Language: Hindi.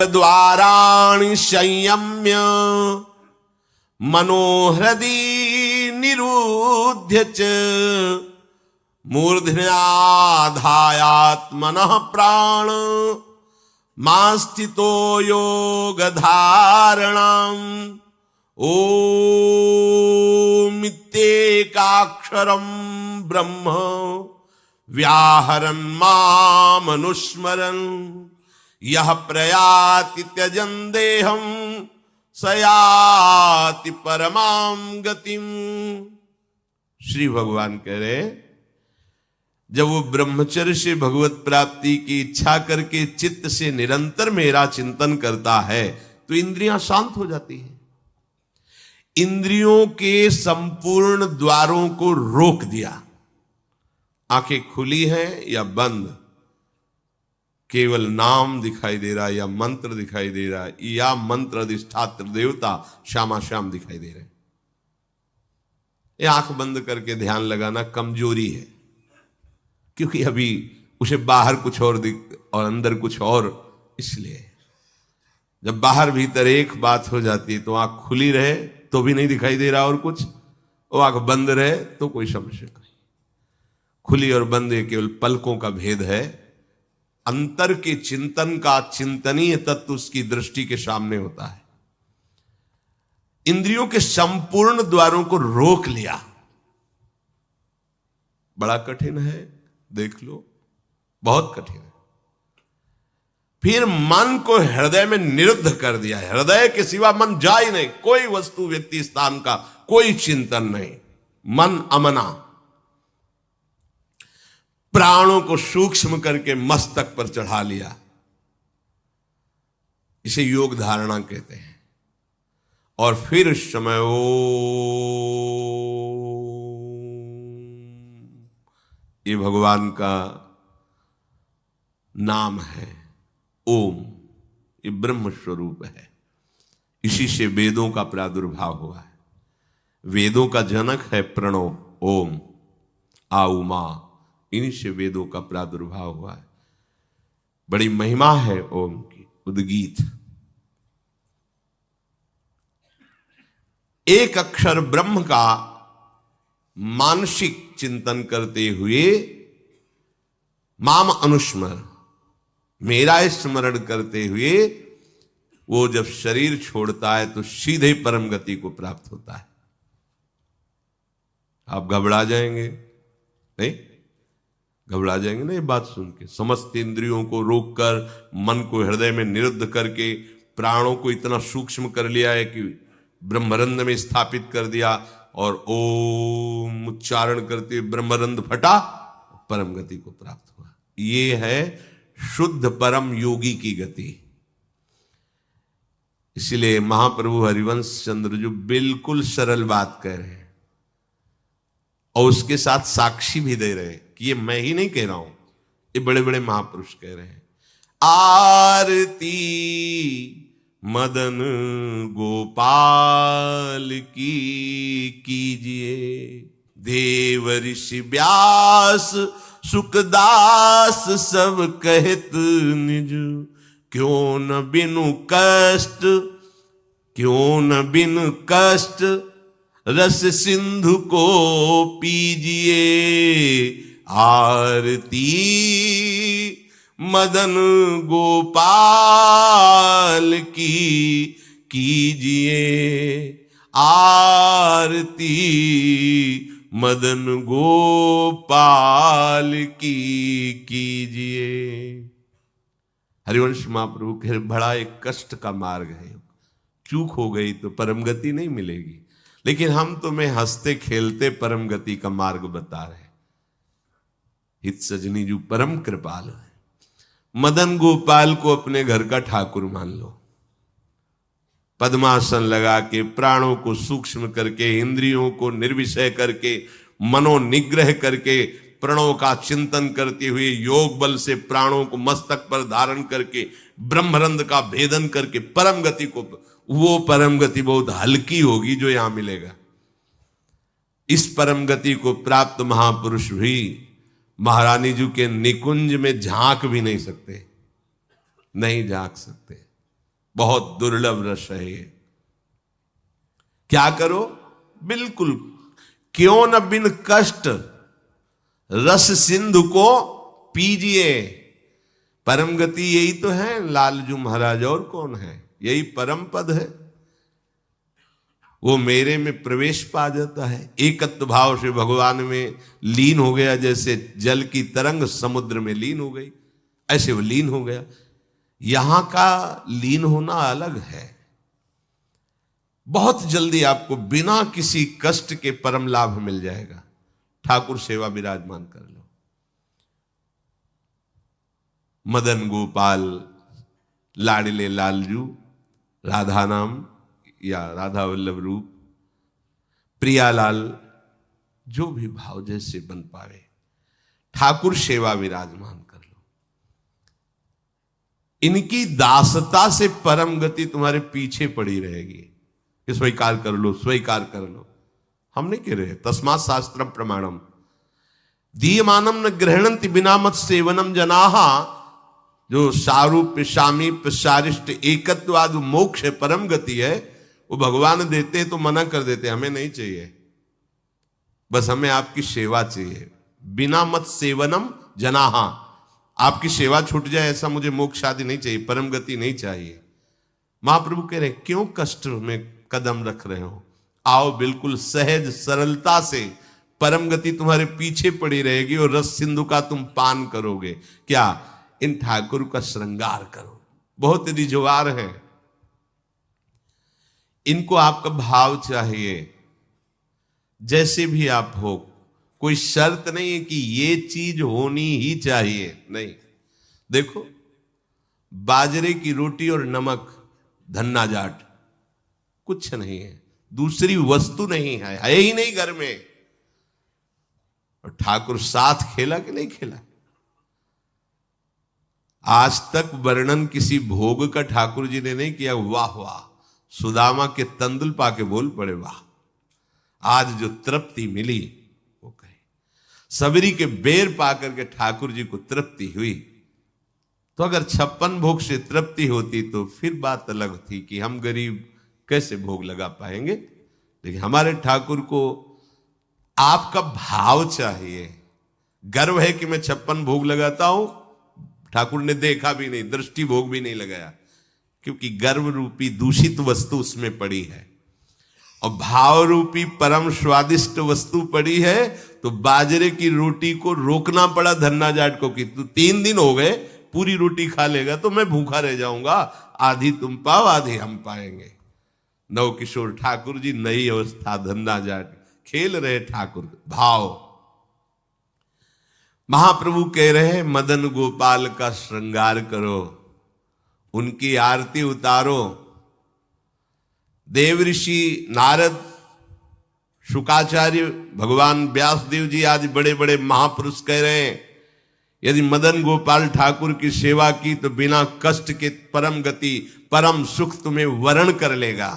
द्वाराणि संयम्य मनोहृदि निरुध्य च मूर्ध्याधायात्मनः प्राण मास्थितो योगधारणाम् ओमित्येकाक्षरं ब्रह्म व्याहरन् मामनुस्मरन् यह प्रयाति त्यजन देहम सयाति परमाम गतिम। श्री भगवान कह रहे, जब वो ब्रह्मचर्य से भगवत प्राप्ति की इच्छा करके चित्त से निरंतर मेरा चिंतन करता है तो इंद्रियां शांत हो जाती हैं। इंद्रियों के संपूर्ण द्वारों को रोक दिया। आंखें खुली हैं या बंद, केवल नाम दिखाई दे रहा है या मंत्र दिखाई दे रहा है या मंत्र अधिष्ठात्र देवता श्यामा श्याम दिखाई दे रहे हैं। ये आंख बंद करके ध्यान लगाना कमजोरी है, क्योंकि अभी उसे बाहर कुछ और और अंदर कुछ और। इसलिए जब बाहर भीतर एक बात हो जाती है तो आंख खुली रहे तो भी नहीं दिखाई दे रहा और कुछ, वो आंख बंद रहे तो कोई समस्या नहीं। खुली और बंद ये केवल पलकों का भेद है। अंतर के चिंतन का चिंतनीय तत्व उसकी दृष्टि के सामने होता है। इंद्रियों के संपूर्ण द्वारों को रोक लिया। बड़ा कठिन है, देख लो, बहुत कठिन है। फिर मन को हृदय में निरुद्ध कर दिया। हृदय के सिवा मन जा ही नहीं, कोई वस्तु व्यक्ति स्थान का कोई चिंतन नहीं, मन अमना। प्राणों को सूक्ष्म करके मस्तक पर चढ़ा लिया। इसे योग धारणा कहते हैं। और फिर उस समय ये भगवान का नाम है ओम। ये ब्रह्म स्वरूप है। इसी से वेदों का प्रादुर्भाव हुआ है। वेदों का जनक है प्रणव ओम, आ उमा। इन्हीं से वेदों का प्रादुर्भाव हुआ है। बड़ी महिमा है ओम की। उद्गीत एक अक्षर ब्रह्म का मानसिक चिंतन करते हुए माम अनुस्मर, मेरा स्मरण करते हुए वो जब शरीर छोड़ता है तो सीधे परम गति को प्राप्त होता है। आप घबरा जाएंगे नहीं? घबरा जाएंगे ना ये बात सुन के? समस्त इंद्रियों को रोककर, मन को हृदय में निरुद्ध करके, प्राणों को इतना सूक्ष्म कर लिया है कि ब्रह्मरंध में स्थापित कर दिया, और ओम उच्चारण करते हुए ब्रह्मरंध फटा, परम गति को प्राप्त हुआ। ये है शुद्ध परम योगी की गति। इसलिए महाप्रभु हरिवंश चंद्र जो बिल्कुल सरल बात कह रहे हैं और उसके साथ साक्षी भी दे रहे हैं कि ये मैं ही नहीं कह रहा हूं, ये बड़े बड़े महापुरुष कह रहे हैं। आरती मदन गोपाल की कीजिए, देव ऋषि व्यास सुखदास सब कहत निज, क्यों न बिनु कष्ट, क्यों न बिनु कष्ट रस सिंधु को पीजिए। आरती मदन गोपाल की कीजिए, आरती मदन गोपाल की कीजिए। हरिवंश महाप्रभु कह बड़ा एक कष्ट का मार्ग है, चूक हो गई तो परम गति नहीं मिलेगी, लेकिन हम तुम्हें हंसते खेलते परम गति का मार्ग बता रहे हैं। हित सजनी जो परम कृपाल है। मदन गोपाल को अपने घर का ठाकुर मान लो। पद्मासन लगा के, प्राणों को सूक्ष्म करके, इंद्रियों को निर्विषय करके, मनोनिग्रह करके, प्रणव का चिंतन करते हुए, योग बल से प्राणों को मस्तक पर धारण करके, ब्रह्मरंध का भेदन करके परम गति को, वो परम गति बहुत हल्की होगी जो यहां मिलेगा। इस परम गति को प्राप्त महापुरुष भी महारानी जी के निकुंज में झांक भी नहीं सकते, नहीं झांक सकते। बहुत दुर्लभ रस है ये। क्या करो? बिल्कुल, क्यों न बिन कष्ट रस सिंधु को पीजिए। परम गति यही तो है लालजू महाराज, और कौन है? यही परम पद है। वो मेरे में प्रवेश पा जाता है, एकत्व भाव से भगवान में लीन हो गया। जैसे जल की तरंग समुद्र में लीन हो गई, ऐसे वो लीन हो गया। यहां का लीन होना अलग है। बहुत जल्दी आपको बिना किसी कष्ट के परम लाभ मिल जाएगा। ठाकुर सेवा विराजमान कर लो। मदन गोपाल लाडले लालजू, राधा नाम या राधा वल्लभ रूप, प्रियालाल, जो भी भाव जैसे बन पावे, ठाकुर सेवा विराजमान कर लो। इनकी दासता से परम गति तुम्हारे पीछे पड़ी रहेगी। स्वीकार कर लो, स्वीकार कर लो। हम नहीं कह रहे, तस्मात् शास्त्रम प्रमाणम दीयमानम न गृहणंति बिना मत सेवनम जनाहा। जो सारूप्य सामीप्य सारिष्ट एकत्वाद मोक्ष परम गति है, वो भगवान देते तो मना कर देते, हमें नहीं चाहिए, बस हमें आपकी सेवा चाहिए। बिना मत सेवनम जनाहा, आपकी सेवा छूट जाए ऐसा मुझे मोक्ष आदि नहीं चाहिए, परम गति नहीं चाहिए। महाप्रभु कह रहे क्यों कष्ट में कदम रख रहे हो? आओ, बिल्कुल सहज सरलता से परम गति तुम्हारे पीछे पड़ी रहेगी और रस सिंधु का तुम पान करोगे। क्या? इन ठाकुर का श्रृंगार करो। बहुत रिजवार हैं, इनको आपका भाव चाहिए। जैसे भी आप हो, कोई शर्त नहीं है कि ये चीज होनी ही चाहिए, नहीं। देखो, बाजरे की रोटी और नमक, धन्ना जाट, कुछ नहीं है, दूसरी वस्तु नहीं है ही नहीं घर में। और ठाकुर साथ खेला कि नहीं खेला? आज तक वर्णन किसी भोग का ठाकुर जी ने नहीं किया। वाह वाह, सुदामा के तंदुल पाके बोल पड़े वाह। आज जो तृप्ति मिली वो कहे, सबरी के बेर पाकर के ठाकुर जी को तृप्ति हुई। तो अगर 56 भोग से तृप्ति होती तो फिर बात अलग थी कि हम गरीब कैसे भोग लगा पाएंगे। लेकिन हमारे ठाकुर को आपका भाव चाहिए। गर्व है कि मैं 56 भोग लगाता हूं, ठाकुर ने देखा भी नहीं, दृष्टि भोग भी नहीं लगाया, क्योंकि गर्व रूपी दूषित वस्तु उसमें पड़ी है और भाव रूपी परम स्वादिष्ट वस्तु पड़ी है। तो बाजरे की रोटी को रोकना पड़ा धन्ना जाट को कि तू 3 दिन हो गए, पूरी रोटी खा लेगा तो मैं भूखा रह जाऊंगा, आधी तुम पाओ आधी हम पाएंगे। नव किशोर ठाकुर जी, नई अवस्था, धन्ना जाट, खेल रहे ठाकुर भाव। महाप्रभु कह रहे मदन गोपाल का श्रृंगार करो, उनकी आरती उतारो। देव ऋषि नारद, शुकाचार्य, भगवान व्यासदेव जी आदि बड़े बड़े महापुरुष कह रहे हैं यदि मदन गोपाल ठाकुर की सेवा की तो बिना कष्ट के परम गति, परम सुख तुम्हें वरण कर लेगा।